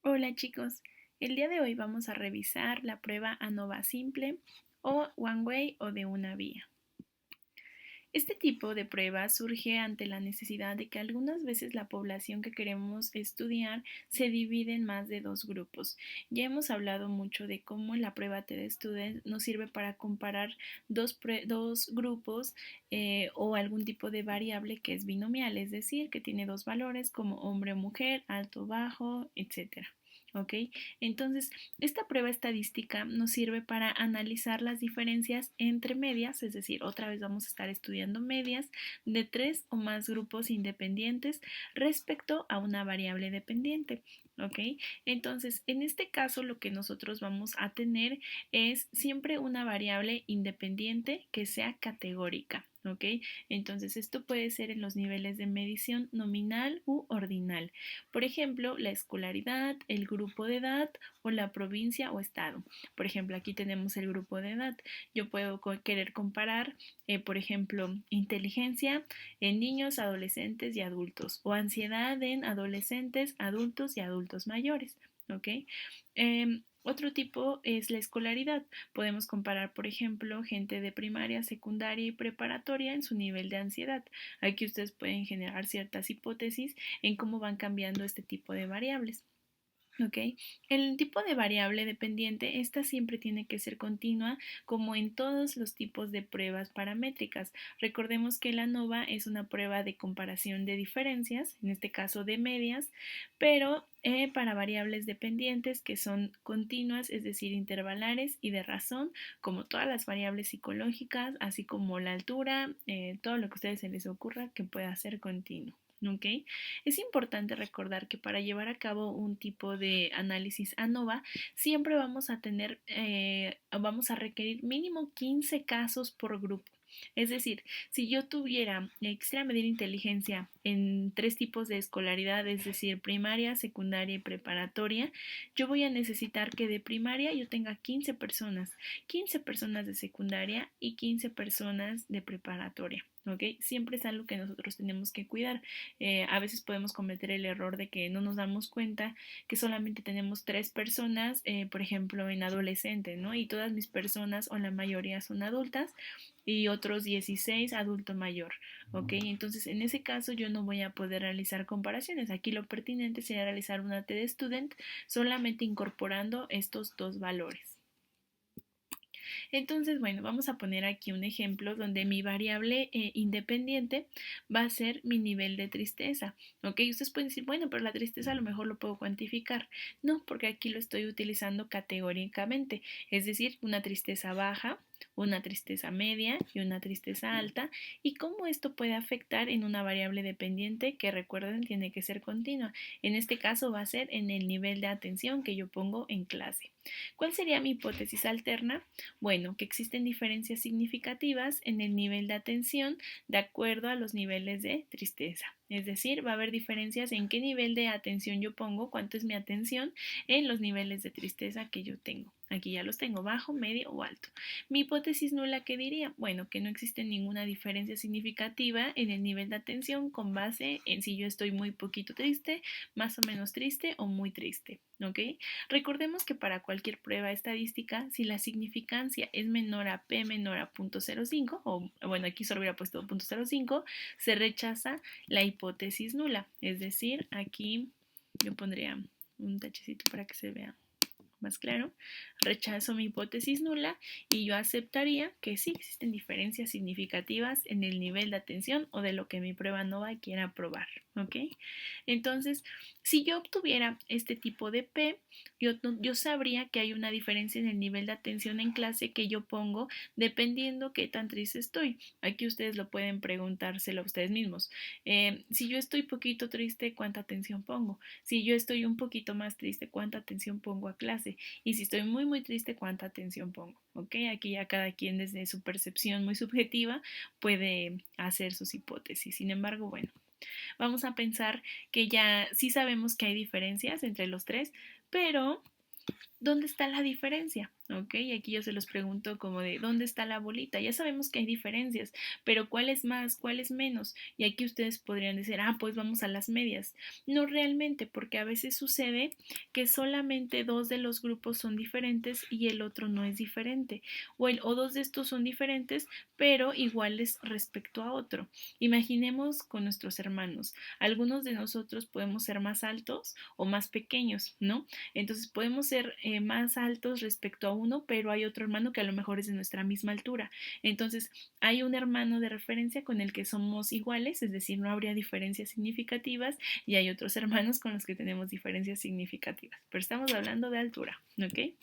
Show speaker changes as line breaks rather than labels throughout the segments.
Hola chicos, el día de hoy vamos a revisar la prueba ANOVA simple o One Way o de una vía. Este tipo de prueba surge ante la necesidad de que algunas veces la población que queremos estudiar se divide en más de dos grupos. Ya hemos hablado mucho de cómo la prueba TED Student nos sirve para comparar dos grupos o algún tipo de variable que es binomial, es decir, que tiene dos valores como hombre o mujer, alto o bajo, etc. ¿Ok? Entonces, esta prueba estadística nos sirve para analizar las diferencias entre medias, es decir, otra vez vamos a estar estudiando medias de tres o más grupos independientes respecto a una variable dependiente. ¿Ok? Entonces, en este caso lo que nosotros vamos a tener es siempre una variable independiente que sea categórica. ¿Ok? Entonces, esto puede ser en los niveles de medición nominal u ordinal. Por ejemplo, la escolaridad, el grupo de edad o la provincia o estado. Por ejemplo, aquí tenemos el grupo de edad. Yo puedo querer comparar, por ejemplo, inteligencia en niños, adolescentes y adultos o ansiedad en adolescentes, adultos y adultos mayores. ¿Ok? Otro tipo es la escolaridad. Podemos comparar, por ejemplo, gente de primaria, secundaria y preparatoria en su nivel de ansiedad. Aquí ustedes pueden generar ciertas hipótesis en cómo van cambiando este tipo de variables. ¿Ok? El tipo de variable dependiente, esta siempre tiene que ser continua como en todos los tipos de pruebas paramétricas. Recordemos que la ANOVA es una prueba de comparación de diferencias, en este caso de medias, pero para variables dependientes que son continuas, es decir, intervalares y de razón, como todas las variables psicológicas, así como la altura, todo lo que a ustedes se les ocurra que pueda ser continuo. ¿Ok? Es importante recordar que para llevar a cabo un tipo de análisis ANOVA siempre vamos a requerir mínimo 15 casos por grupo. Es decir, si yo quisiera medir inteligencia en tres tipos de escolaridad, es decir, primaria, secundaria y preparatoria, yo voy a necesitar que de primaria yo tenga 15 personas de secundaria y 15 personas de preparatoria. ¿Ok? Siempre es algo que nosotros tenemos que cuidar. A veces podemos cometer el error de que no nos damos cuenta que solamente tenemos tres personas, por ejemplo, en adolescente, ¿no? Y todas mis personas o la mayoría son adultas y otros 16 adulto mayor, ¿ok? Entonces, en ese caso yo no voy a poder realizar comparaciones. Aquí lo pertinente sería realizar una TD Student solamente incorporando estos dos valores. Entonces, bueno, vamos a poner aquí un ejemplo donde mi variable independiente va a ser mi nivel de tristeza. ¿Ok? Ustedes pueden decir, bueno, pero la tristeza a lo mejor lo puedo cuantificar. No, porque aquí lo estoy utilizando categóricamente, es decir, una tristeza baja, una tristeza media y una tristeza alta, y cómo esto puede afectar en una variable dependiente que recuerden tiene que ser continua. En este caso va a ser en el nivel de atención que yo pongo en clase. ¿Cuál sería mi hipótesis alterna? Bueno, que existen diferencias significativas en el nivel de atención de acuerdo a los niveles de tristeza. Es decir, va a haber diferencias en qué nivel de atención yo pongo, cuánto es mi atención en los niveles de tristeza que yo tengo. Aquí ya los tengo, bajo, medio o alto. Mi hipótesis nula, ¿qué diría? Bueno, que no existe ninguna diferencia significativa en el nivel de atención con base en si yo estoy muy poquito triste, más o menos triste o muy triste. ¿Ok? Recordemos que para cualquier prueba estadística, si la significancia es menor a p menor a 0.05, o bueno, aquí solo hubiera puesto 0.05, se rechaza la hipótesis nula. Es decir, aquí yo pondría un tachecito para que se vea más claro, rechazo mi hipótesis nula y yo aceptaría que sí existen diferencias significativas en el nivel de atención o de lo que mi prueba NOVA quiera probar, ¿ok? Entonces, si yo obtuviera este tipo de P, yo sabría que hay una diferencia en el nivel de atención en clase que yo pongo dependiendo qué tan triste estoy. Aquí ustedes lo pueden preguntárselo a ustedes mismos. Si yo estoy poquito triste, ¿cuánta atención pongo? Si yo estoy un poquito más triste, ¿cuánta atención pongo a clase? Y si estoy muy, muy triste, ¿cuánta atención pongo? ¿Ok? Aquí ya cada quien desde su percepción muy subjetiva puede hacer sus hipótesis. Sin embargo, bueno, vamos a pensar que ya sí sabemos que hay diferencias entre los tres, pero ¿dónde está la diferencia? ¿Ok? Y aquí yo se los pregunto como de, ¿dónde está la bolita? Ya sabemos que hay diferencias, pero ¿cuál es más? ¿Cuál es menos? Y aquí ustedes podrían decir, pues vamos a las medias. No realmente, porque a veces sucede que solamente dos de los grupos son diferentes y el otro no es diferente. O dos de estos son diferentes, pero iguales respecto a otro. Imaginemos con nuestros hermanos. Algunos de nosotros podemos ser más altos o más pequeños, ¿no? Entonces podemos ser más altos respecto a uno, pero hay otro hermano que a lo mejor es de nuestra misma altura. Entonces hay un hermano de referencia con el que somos iguales, es decir, no habría diferencias significativas, y hay otros hermanos con los que tenemos diferencias significativas. Pero estamos hablando de altura, ¿ok?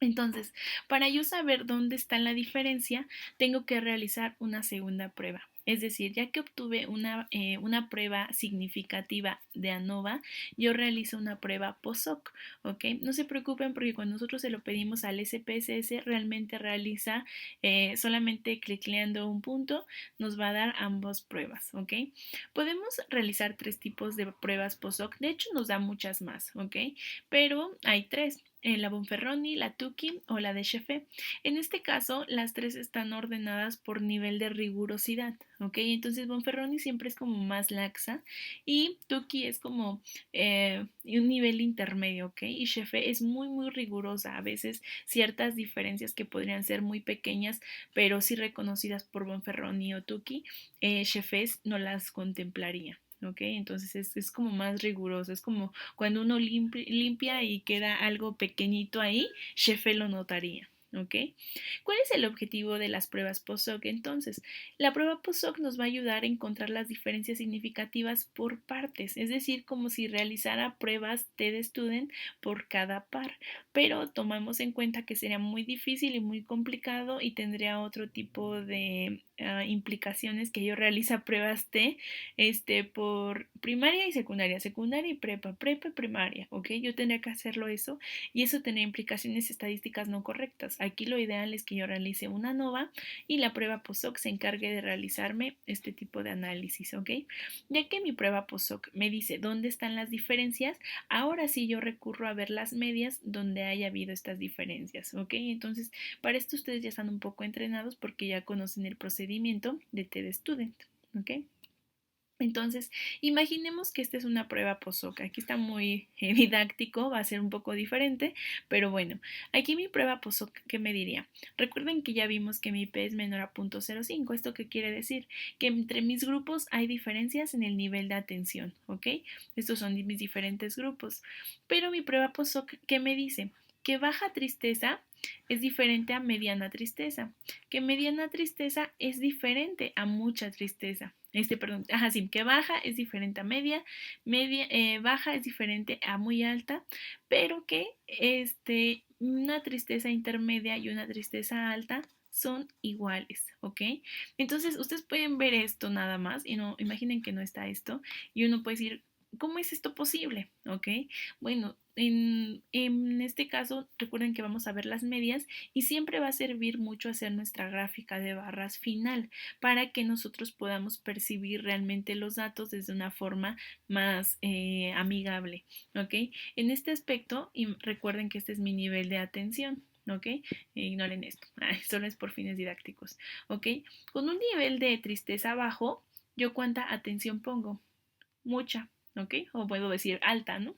Entonces, para yo saber dónde está la diferencia, tengo que realizar una segunda prueba. Es decir, ya que obtuve una prueba significativa de ANOVA, yo realizo una prueba POSOC, ¿ok? No se preocupen porque cuando nosotros se lo pedimos al SPSS, realmente realiza solamente clicleando un punto, nos va a dar ambas pruebas, ¿ok? Podemos realizar tres tipos de pruebas POSOC, de hecho nos da muchas más, ¿ok? Pero hay tres, la Bonferroni, la Tukey o la de Sheffe. En este caso, las tres están ordenadas por nivel de rigurosidad, ¿ok? Entonces Bonferroni siempre es como más laxa y Tukey es como un nivel intermedio, ¿ok? Y Sheffe es muy, muy rigurosa. A veces ciertas diferencias que podrían ser muy pequeñas, pero sí reconocidas por Bonferroni o Tukey, Sheffe no las contemplaría. ¿Ok? Entonces es como más riguroso, es como cuando uno limpia y queda algo pequeñito ahí, Sheffe lo notaría. ¿Ok? ¿Cuál es el objetivo de las pruebas POSOC entonces? La prueba POSOC nos va a ayudar a encontrar las diferencias significativas por partes, es decir, como si realizara pruebas TED-Student por cada par, pero tomamos en cuenta que sería muy difícil y muy complicado y tendría otro tipo de implicaciones que yo realiza pruebas T por primaria y secundaria, secundaria y prepa y primaria, ¿ok? Yo tendría que hacerlo eso y eso tendría implicaciones estadísticas no correctas. Aquí lo ideal es que yo realice una ANOVA y la prueba POSOC se encargue de realizarme este tipo de análisis, ¿ok? Ya que mi prueba POSOC me dice dónde están las diferencias, ahora sí yo recurro a ver las medias donde haya habido estas diferencias, ¿ok? Entonces, para esto ustedes ya están un poco entrenados porque ya conocen el procedimiento de TED Student, ¿ok? Entonces, imaginemos que esta es una prueba POSOC. Aquí está muy didáctico, va a ser un poco diferente, pero bueno, aquí mi prueba POSOC, ¿qué me diría? Recuerden que ya vimos que mi P es menor a 0.05. ¿Esto qué quiere decir? Que entre mis grupos hay diferencias en el nivel de atención, ¿ok? Estos son mis diferentes grupos. Pero mi prueba POSOC, ¿qué me dice? Que baja tristeza es diferente a mediana tristeza, que mediana tristeza es diferente a mucha tristeza. Perdón, sí, que baja es diferente a baja es diferente a muy alta, pero que una tristeza intermedia y una tristeza alta son iguales, ¿ok? Entonces, ustedes pueden ver esto nada más y no imaginen que no está esto y uno puede decir, ¿cómo es esto posible? ¿Ok? Bueno, en este caso, recuerden que vamos a ver las medias y siempre va a servir mucho hacer nuestra gráfica de barras final para que nosotros podamos percibir realmente los datos desde una forma más amigable, ¿ok? En este aspecto, y recuerden que este es mi nivel de atención. ¿Ok? Ignoren esto, solo es por fines didácticos. ¿Ok? Con un nivel de tristeza bajo, ¿yo cuánta atención pongo? Mucha, ¿ok? O puedo decir alta, ¿no?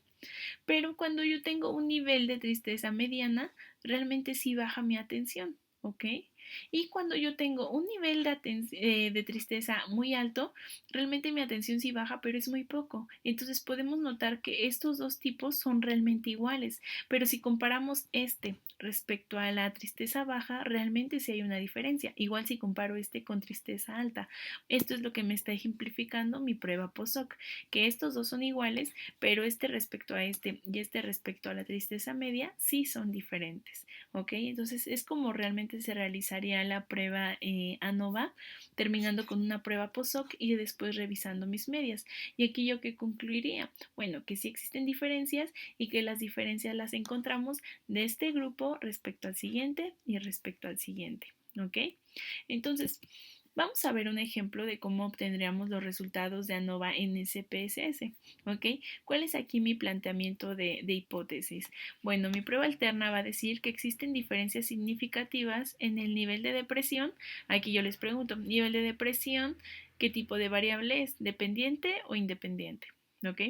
Pero cuando yo tengo un nivel de tristeza mediana, realmente sí baja mi atención, ¿ok? Y cuando yo tengo un nivel de tristeza muy alto, realmente mi atención sí baja, pero es muy poco. Entonces podemos notar que estos dos tipos son realmente iguales, pero si comparamos respecto a la tristeza baja, realmente sí hay una diferencia. Igual si comparo con tristeza alta. Esto es lo que me está ejemplificando mi prueba POSOC, que estos dos son iguales, pero respecto a y respecto a la tristeza media sí son diferentes, ¿ok? Entonces es como realmente se realizaría la prueba ANOVA, terminando con una prueba POSOC y después revisando mis medias. Y aquí yo qué concluiría, bueno, que sí existen diferencias y que las diferencias las encontramos de este grupo respecto al siguiente y respecto al siguiente, ¿ok? Entonces, Vamos a ver un ejemplo de cómo obtendríamos los resultados de ANOVA en SPSS, ¿ok? ¿Cuál es aquí mi planteamiento de hipótesis? Bueno, mi prueba alterna va a decir que existen diferencias significativas en el nivel de depresión. Aquí yo les pregunto, nivel de depresión, ¿qué tipo de variable es? ¿Dependiente o independiente? ¿Ok?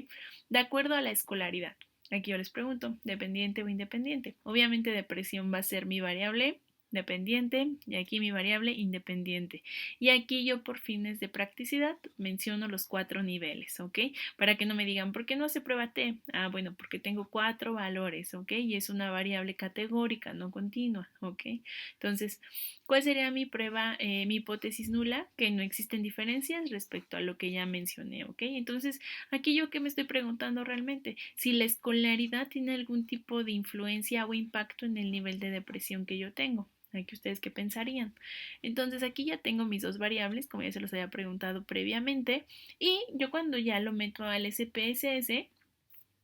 De acuerdo a la escolaridad. Aquí yo les pregunto, ¿dependiente o independiente? Obviamente depresión va a ser mi variable dependiente y aquí mi variable independiente. Y aquí yo por fines de practicidad menciono los 4 niveles, ¿ok? Para que no me digan, ¿por qué no se prueba T? Ah, bueno, porque tengo 4 valores, ¿ok? Y es una variable categórica, no continua, ¿ok? Entonces, ¿cuál sería mi prueba, mi hipótesis nula? Que no existen diferencias respecto a lo que ya mencioné, ¿ok? Entonces, aquí yo que me estoy preguntando realmente, si la escolaridad tiene algún tipo de influencia o impacto en el nivel de depresión que yo tengo. Aquí ustedes qué pensarían. Entonces aquí ya tengo mis dos variables, como ya se los había preguntado previamente, y yo cuando ya lo meto al SPSS,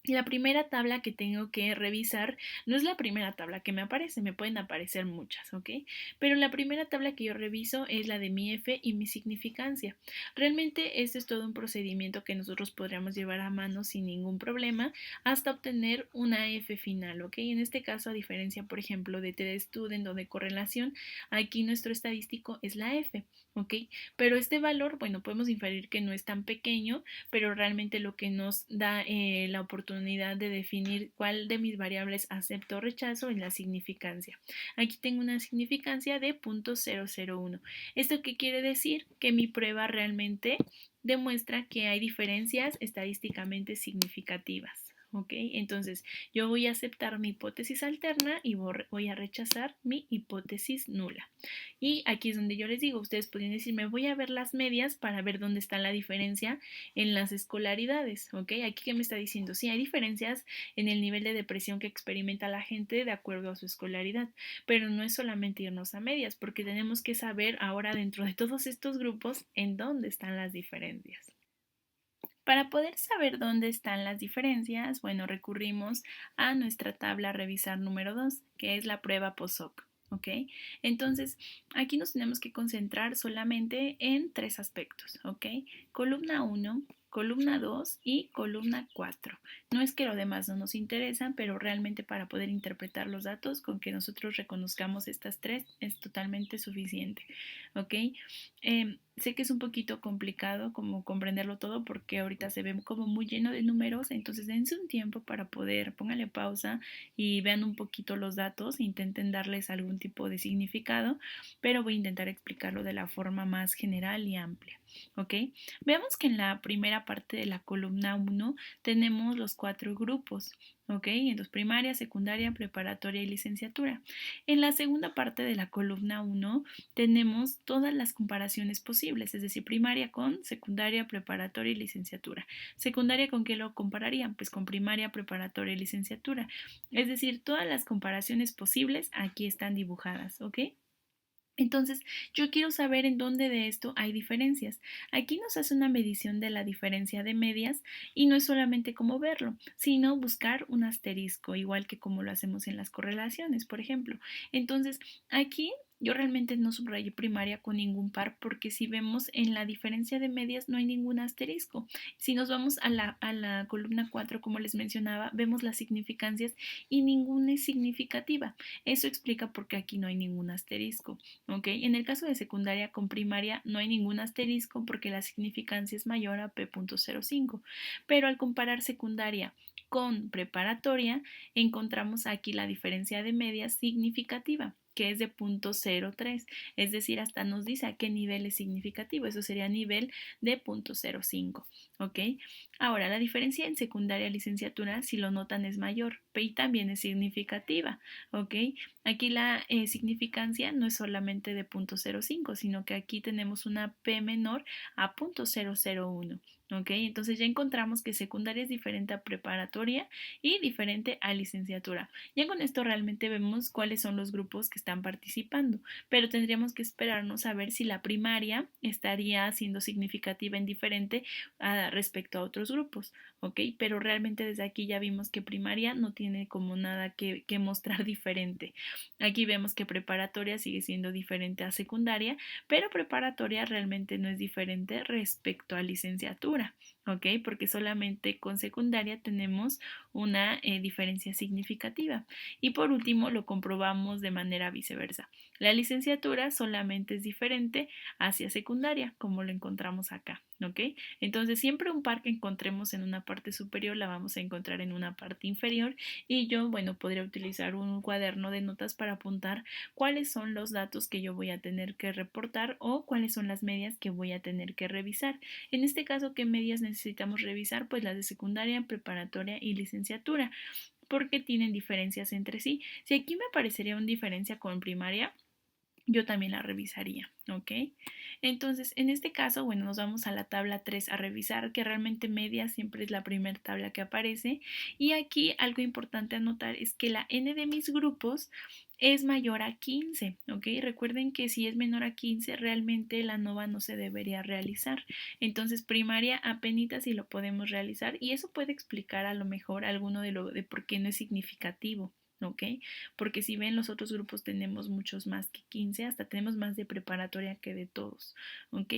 la primera tabla que tengo que revisar no es la primera tabla que me aparece, me pueden aparecer muchas, ¿ok? Pero la primera tabla que yo reviso es la de mi F y mi significancia. Realmente este es todo un procedimiento que nosotros podríamos llevar a mano sin ningún problema hasta obtener una F final, ¿ok? En este caso, a diferencia, por ejemplo, de TDStudent o de correlación, aquí nuestro estadístico es la F, ¿ok? Pero este valor, bueno, podemos inferir que no es tan pequeño, pero realmente lo que nos da la oportunidad de definir cuál de mis variables acepto o rechazo es la significancia. Aquí tengo una significancia de 0.001. ¿Esto qué quiere decir? Que mi prueba realmente demuestra que hay diferencias estadísticamente significativas. ¿Ok? Entonces, yo voy a aceptar mi hipótesis alterna y voy a rechazar mi hipótesis nula. Y aquí es donde yo les digo, ustedes pueden decirme, voy a ver las medias para ver dónde está la diferencia en las escolaridades, ¿ok? Aquí que me está diciendo, sí, hay diferencias en el nivel de depresión que experimenta la gente de acuerdo a su escolaridad, pero no es solamente irnos a medias, porque tenemos que saber ahora dentro de todos estos grupos en dónde están las diferencias. Para poder saber dónde están las diferencias, bueno, recurrimos a nuestra tabla revisar número 2, que es la prueba POSOC. ¿Ok? Entonces, aquí nos tenemos que concentrar solamente en 3 aspectos. ¿Ok? Columna 1, columna 2 y columna 4. No es que lo demás no nos interesa, pero realmente para poder interpretar los datos, con que nosotros reconozcamos estas 3 es totalmente suficiente. ¿Ok? Sé que es un poquito complicado como comprenderlo todo porque ahorita se ve como muy lleno de números, entonces dense un tiempo para poder, póngale pausa y vean un poquito los datos, intenten darles algún tipo de significado, pero voy a intentar explicarlo de la forma más general y amplia, ¿ok? Veamos que en la primera parte de la columna 1 tenemos los 4 grupos, ¿ok? Entonces primaria, secundaria, preparatoria y licenciatura. En la segunda parte de la columna 1 tenemos todas las comparaciones posibles, es decir, primaria con secundaria, preparatoria y licenciatura. ¿Secundaria con qué lo compararían? Pues con primaria, preparatoria y licenciatura. Es decir, todas las comparaciones posibles aquí están dibujadas, ¿ok? Entonces, yo quiero saber en dónde de esto hay diferencias. Aquí nos hace una medición de la diferencia de medias y no es solamente como verlo, sino buscar un asterisco, igual que como lo hacemos en las correlaciones, por ejemplo. Entonces, aquí yo realmente no subrayé primaria con ningún par porque si vemos en la diferencia de medias no hay ningún asterisco. Si nos vamos a la columna 4, como les mencionaba, vemos las significancias y ninguna es significativa. Eso explica por qué aquí no hay ningún asterisco. ¿Ok? En el caso de secundaria con primaria no hay ningún asterisco porque la significancia es mayor a P.05, pero al comparar secundaria con preparatoria encontramos aquí la diferencia de medias significativa, que es de 0.03, es decir, hasta nos dice a qué nivel es significativo, eso sería nivel de 0.05, ¿ok? Ahora, la diferencia en secundaria y licenciatura, si lo notan, es mayor, y también es significativa, ¿ok? Aquí la significancia no es solamente de 0.05, sino que aquí tenemos una P menor a 0.001. ¿ok? Entonces ya encontramos que secundaria es diferente a preparatoria y diferente a licenciatura. Ya con esto realmente vemos cuáles son los grupos que están participando, pero tendríamos que esperarnos a ver si la primaria estaría siendo significativa en diferente respecto a otros grupos, ¿ok? Pero realmente desde aquí ya vimos que primaria no tiene como nada que mostrar diferente. Aquí vemos que preparatoria sigue siendo diferente a secundaria, pero preparatoria realmente no es diferente respecto a licenciatura, ¿ok? Porque solamente con secundaria tenemos una diferencia significativa. Y por último, lo comprobamos de manera viceversa. La licenciatura solamente es diferente hacia secundaria, como lo encontramos acá, ¿ok? Entonces, siempre un par que encontremos en una parte superior la vamos a encontrar en una parte inferior y yo, bueno, podría utilizar un cuaderno de notas para apuntar cuáles son los datos que yo voy a tener que reportar o cuáles son las medias que voy a tener que revisar. En este caso, ¿qué medias necesitamos revisar? Pues las de secundaria, preparatoria y licenciatura, porque tienen diferencias entre sí. Si aquí me aparecería una diferencia con primaria, yo también la revisaría, ¿ok? Entonces, en este caso, bueno, nos vamos a la tabla 3 a revisar, que realmente media siempre es la primera tabla que aparece. Y aquí algo importante a notar es que la n de mis grupos es mayor a 15, ¿ok? Recuerden que si es menor a 15, realmente la nova no se debería realizar. Entonces, primaria apenas si lo podemos realizar y eso puede explicar a lo mejor alguno de por qué no es significativo. ¿Ok? Porque si ven los otros grupos tenemos muchos más que 15, hasta tenemos más de preparatoria que de todos, ¿ok?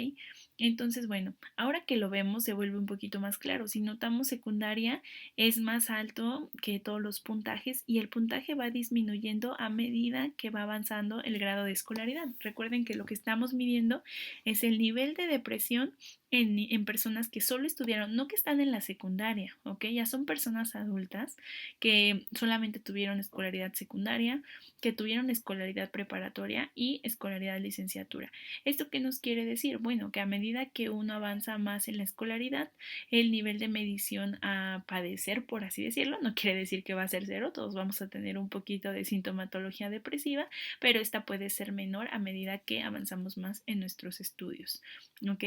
Entonces, bueno, ahora que lo vemos se vuelve un poquito más claro. Si notamos secundaria es más alto que todos los puntajes y el puntaje va disminuyendo a medida que va avanzando el grado de escolaridad. Recuerden que lo que estamos midiendo es el nivel de depresión en personas que solo estudiaron, no que están en la secundaria, ¿ok? Ya son personas adultas que solamente tuvieron escolaridad secundaria, que tuvieron escolaridad preparatoria y escolaridad licenciatura. ¿Esto qué nos quiere decir? Bueno, que a medida que uno avanza más en la escolaridad, el nivel de medición a padecer, por así decirlo, no quiere decir que va a ser cero, todos vamos a tener un poquito de sintomatología depresiva, pero esta puede ser menor a medida que avanzamos más en nuestros estudios, ¿ok?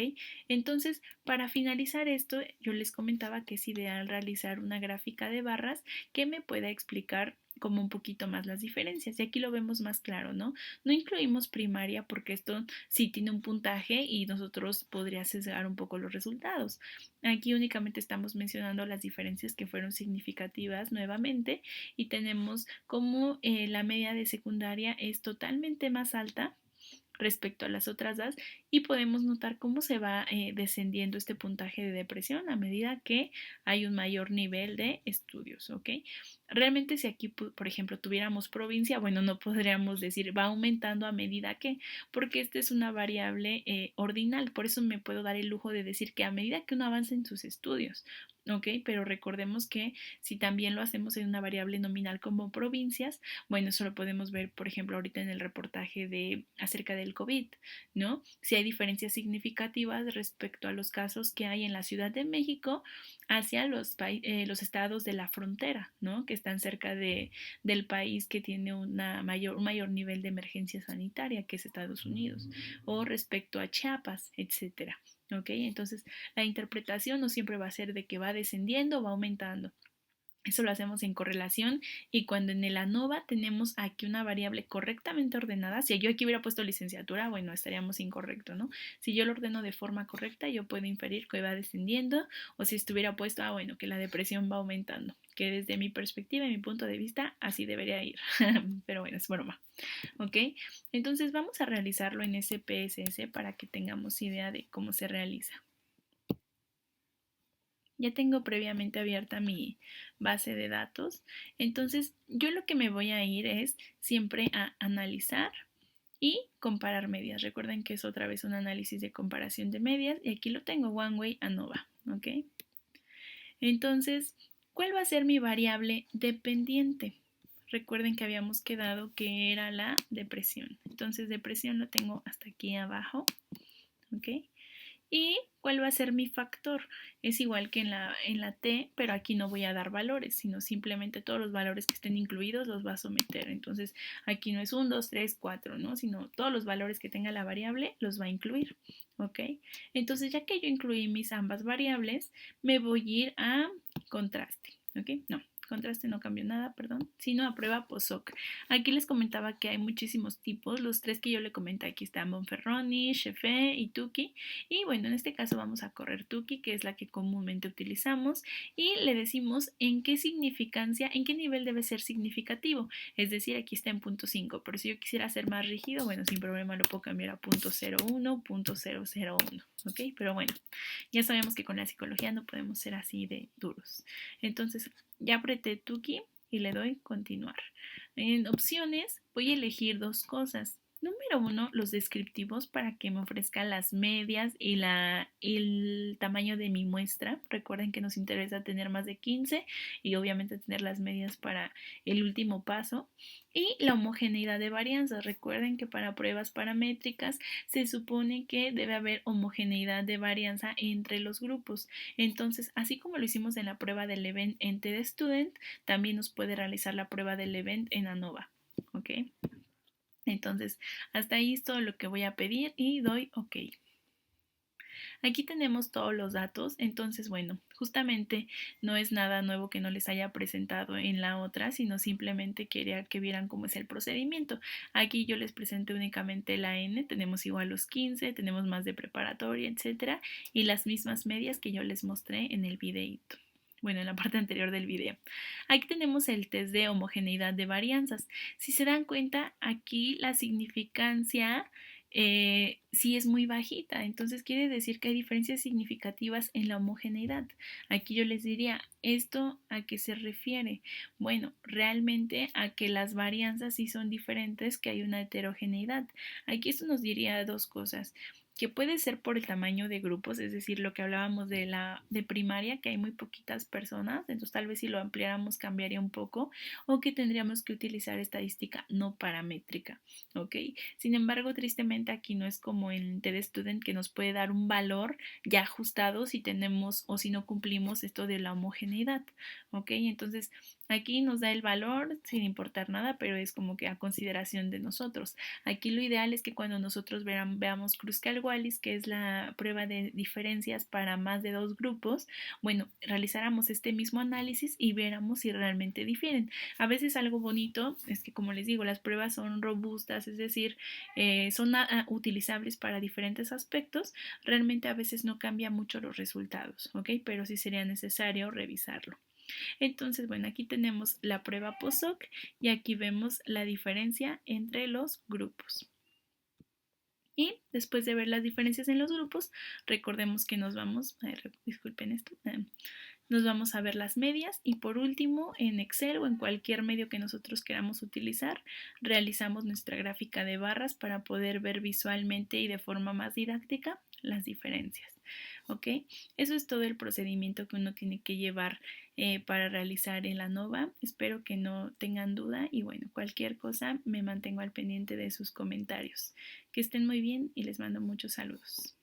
Entonces, para finalizar esto, yo les comentaba que es ideal realizar una gráfica de barras que me pueda explicar como un poquito más las diferencias. Y aquí lo vemos más claro, ¿no? No incluimos primaria porque esto sí tiene un puntaje y nosotros podría sesgar un poco los resultados. Aquí únicamente estamos mencionando las diferencias que fueron significativas nuevamente y tenemos como la media de secundaria es totalmente más alta respecto a las otras dos y podemos notar cómo se va descendiendo este puntaje de depresión a medida que hay un mayor nivel de estudios, ¿ok? Realmente si aquí, por ejemplo, tuviéramos provincia, bueno, no podríamos decir va aumentando a medida que, porque esta es una variable ordinal, por eso me puedo dar el lujo de decir que a medida que uno avanza en sus estudios, ¿ok? Pero recordemos que si también lo hacemos en una variable nominal como provincias, bueno, eso lo podemos ver, por ejemplo, ahorita en el reportaje de acerca del COVID, ¿no? Si hay diferencias significativas respecto a los casos que hay en la Ciudad de México hacia los estados de la frontera, ¿no? Que están cerca del país que tiene un mayor nivel de emergencia sanitaria, que es Estados Unidos, o respecto a Chiapas, etcétera. ¿Ok? Entonces, la interpretación no siempre va a ser de que va descendiendo o va aumentando. Eso lo hacemos en correlación y cuando en el ANOVA tenemos aquí una variable correctamente ordenada, si yo aquí hubiera puesto licenciatura, bueno, estaríamos incorrecto, ¿no? Si yo lo ordeno de forma correcta, yo puedo inferir que va descendiendo o si estuviera puesto, bueno, que la depresión va aumentando, que desde mi perspectiva y mi punto de vista así debería ir, pero bueno, es broma, ¿ok? Entonces vamos a realizarlo en SPSS para que tengamos idea de cómo se realiza. Ya tengo previamente abierta mi base de datos. Entonces, yo lo que me voy a ir es siempre a analizar y comparar medias. Recuerden que es otra vez un análisis de comparación de medias y aquí lo tengo, OneWay ANOVA, ¿ok? Entonces, ¿cuál va a ser mi variable dependiente? Recuerden que habíamos quedado que era la depresión. Entonces, depresión lo tengo hasta aquí abajo, ¿ok? ¿Y cuál va a ser mi factor? Es igual que en la T, pero aquí no voy a dar valores, sino simplemente todos los valores que estén incluidos los va a someter. Entonces, aquí no es 1, 2, 3, 4, ¿no? Sino todos los valores que tenga la variable los va a incluir, ¿ok? Entonces, ya que yo incluí mis ambas variables, me voy a ir a contraste, ¿ok? No, contraste no cambió nada, perdón, sino a prueba POSOC. Aquí les comentaba que hay muchísimos tipos. Los tres que yo le comenté aquí están Bonferroni, Chefe y Tukey. Y bueno, en este caso vamos a correr Tukey, que es la que comúnmente utilizamos, y le decimos en qué significancia, en qué nivel debe ser significativo. Es decir, aquí está en punto 5, pero si yo quisiera ser más rígido, bueno, sin problema lo puedo cambiar a punto 0,1, punto 0,01, ¿ok? Pero bueno, ya sabemos que con la psicología no podemos ser así de duros. Entonces, ya apreté Tukey y le doy continuar. En opciones voy a elegir dos cosas. Número uno, los descriptivos para que me ofrezca las medias y el tamaño de mi muestra. Recuerden que nos interesa tener más de 15 y obviamente tener las medias para el último paso. Y la homogeneidad de varianzas. Recuerden que para pruebas paramétricas se supone que debe haber homogeneidad de varianza entre los grupos. Entonces, así como lo hicimos en la prueba del event en TEDstudent, también nos puede realizar la prueba del event en ANOVA. ¿Ok? Entonces, hasta ahí es todo lo que voy a pedir y doy OK. Aquí tenemos todos los datos, entonces bueno, justamente no es nada nuevo que no les haya presentado en la otra, sino simplemente quería que vieran cómo es el procedimiento. Aquí yo les presenté únicamente la N, tenemos igual los 15, tenemos más de preparatoria, etcétera, y las mismas medias que yo les mostré en el videito. Bueno, en la parte anterior del video. Aquí tenemos el test de homogeneidad de varianzas. Si se dan cuenta, aquí la significancia sí es muy bajita, entonces quiere decir que hay diferencias significativas en la homogeneidad. Aquí yo les diría, ¿esto a qué se refiere? Bueno, realmente a que las varianzas sí son diferentes, que hay una heterogeneidad. Aquí esto nos diría dos cosas, que puede ser por el tamaño de grupos, es decir, lo que hablábamos de primaria, que hay muy poquitas personas, entonces tal vez si lo ampliáramos cambiaría un poco, o que tendríamos que utilizar estadística no paramétrica, ¿ok? Sin embargo, tristemente aquí no es como en TEDstudent que nos puede dar un valor ya ajustado si tenemos o si no cumplimos esto de la homogeneidad, ¿ok? Entonces aquí nos da el valor sin importar nada, pero es como que a consideración de nosotros. Aquí lo ideal es que cuando nosotros veamos Kruskal-Wallis, que es la prueba de diferencias para más de dos grupos, bueno, realizáramos este mismo análisis y viéramos si realmente difieren. A veces algo bonito es que, como les digo, las pruebas son robustas, es decir, son utilizables para diferentes aspectos. Realmente a veces no cambia mucho los resultados, ¿ok? Pero sí sería necesario revisarlo. Entonces, bueno, aquí tenemos la prueba POSOC y aquí vemos la diferencia entre los grupos. Y después de ver las diferencias en los grupos, recordemos que nos vamos, disculpen esto, nos vamos a ver las medias y por último en Excel o en cualquier medio que nosotros queramos utilizar, realizamos nuestra gráfica de barras para poder ver visualmente y de forma más didáctica las diferencias. ¿Ok? Eso es todo el procedimiento que uno tiene que llevar para realizar el ANOVA. Espero que no tengan duda y bueno, cualquier cosa me mantengo al pendiente de sus comentarios. Que estén muy bien y les mando muchos saludos.